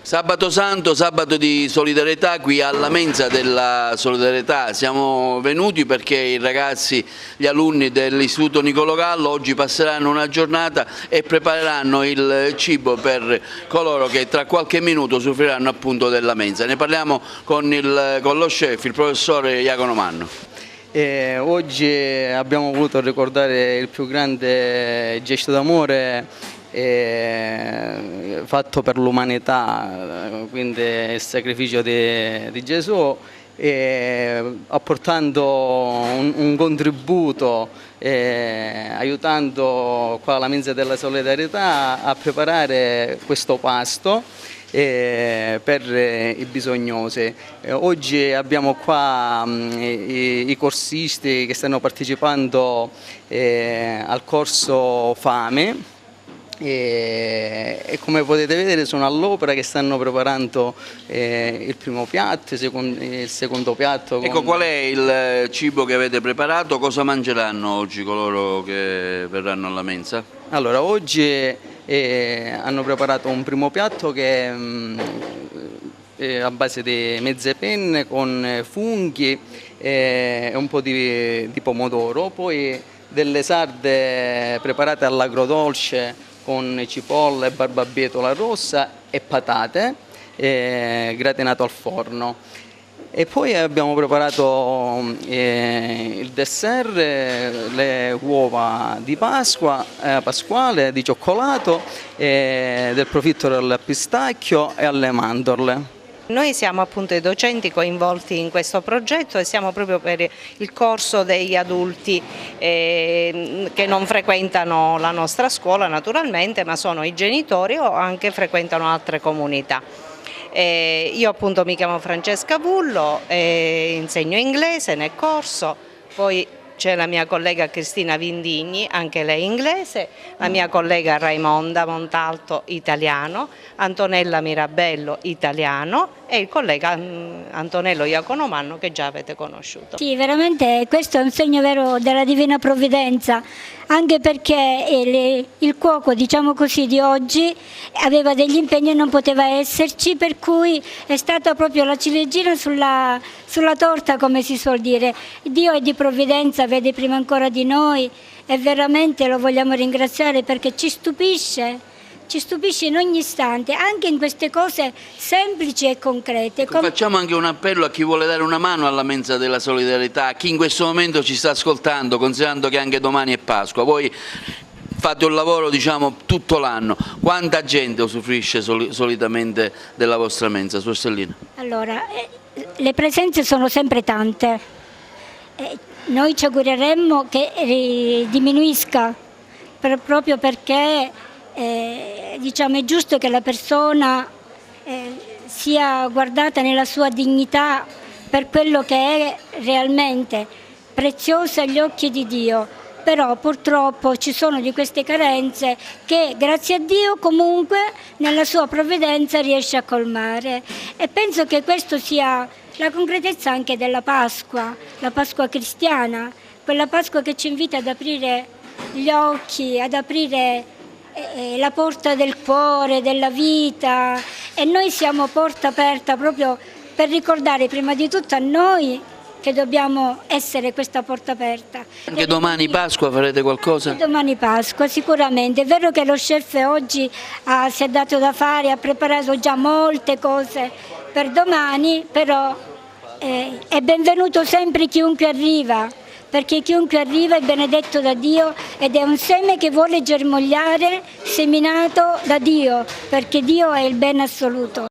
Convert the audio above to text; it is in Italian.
Sabato Santo, sabato di solidarietà qui alla mensa della solidarietà. Siamo venuti perché i ragazzi, gli alunni dell'Istituto Niccolò Gallo oggi passeranno una giornata e prepareranno il cibo per coloro che tra qualche minuto soffriranno appunto della mensa. Ne parliamo con lo chef, il professore Iacono Manno. Oggi abbiamo voluto ricordare il più grande gesto d'amore fatto per l'umanità, quindi il sacrificio di Gesù, apportando un contributo, aiutando qua la mensa della solidarietà a preparare questo pasto per i bisognosi. Oggi abbiamo qua i corsisti che stanno partecipando al corso Fame. E come potete vedere sono all'opera che stanno preparando il primo piatto, il secondo piatto. Ecco, qual è il cibo che avete preparato? Cosa mangeranno oggi coloro che verranno alla mensa? Allora, oggi hanno preparato un primo piatto che è a base di mezze penne con funghi e un po' di pomodoro, poi delle sarde preparate all'agrodolce con cipolla e barbabietola rossa e patate gratinato al forno. E poi abbiamo preparato il dessert, le uova di Pasqua, pasquale, di cioccolato, del profitto del pistacchio e alle mandorle. Noi siamo appunto i docenti coinvolti in questo progetto e siamo proprio per il corso degli adulti che non frequentano la nostra scuola naturalmente, ma sono i genitori o anche frequentano altre comunità. Io appunto mi chiamo Francesca Bullo, insegno inglese nel corso, poi c'è la mia collega Cristina Vindigni, anche lei inglese, la mia collega Raimonda Montalto, italiano, Antonella Mirabello, italiano, e il collega Antonello Iacono Manno, che già avete conosciuto. Sì, veramente questo è un segno vero della Divina Provvidenza, anche perché il cuoco, diciamo così, di oggi aveva degli impegni e non poteva esserci, per cui è stata proprio la ciliegina sulla torta, come si suol dire. Dio è di provvidenza, vede prima ancora di noi e veramente lo vogliamo ringraziare perché ci stupisce in ogni istante, anche in queste cose semplici e concrete. Facciamo anche un appello a chi vuole dare una mano alla mensa della solidarietà, a chi in questo momento ci sta ascoltando, considerando che anche domani è Pasqua. Voi fate un lavoro, diciamo, tutto l'anno. Quanta gente usufruisce solitamente della vostra mensa, sorellina? Allora, le presenze sono sempre tante. Noi ci augureremmo che diminuisca, proprio perché diciamo, è giusto che la persona sia guardata nella sua dignità per quello che è realmente preziosa agli occhi di Dio, però purtroppo ci sono di queste carenze che grazie a Dio comunque nella sua provvidenza riesce a colmare, e penso che questo sia la concretezza anche della Pasqua, la Pasqua cristiana, quella Pasqua che ci invita ad aprire gli occhi, ad aprire la porta del cuore, della vita, e noi siamo porta aperta proprio per ricordare prima di tutto a noi che dobbiamo essere questa porta aperta. Anche domani Pasqua farete qualcosa? Anche domani Pasqua sicuramente, è vero che lo chef oggi si è dato da fare, ha preparato già molte cose per domani, però è benvenuto sempre chiunque arriva, perché chiunque arriva è benedetto da Dio ed è un seme che vuole germogliare, seminato da Dio, perché Dio è il bene assoluto.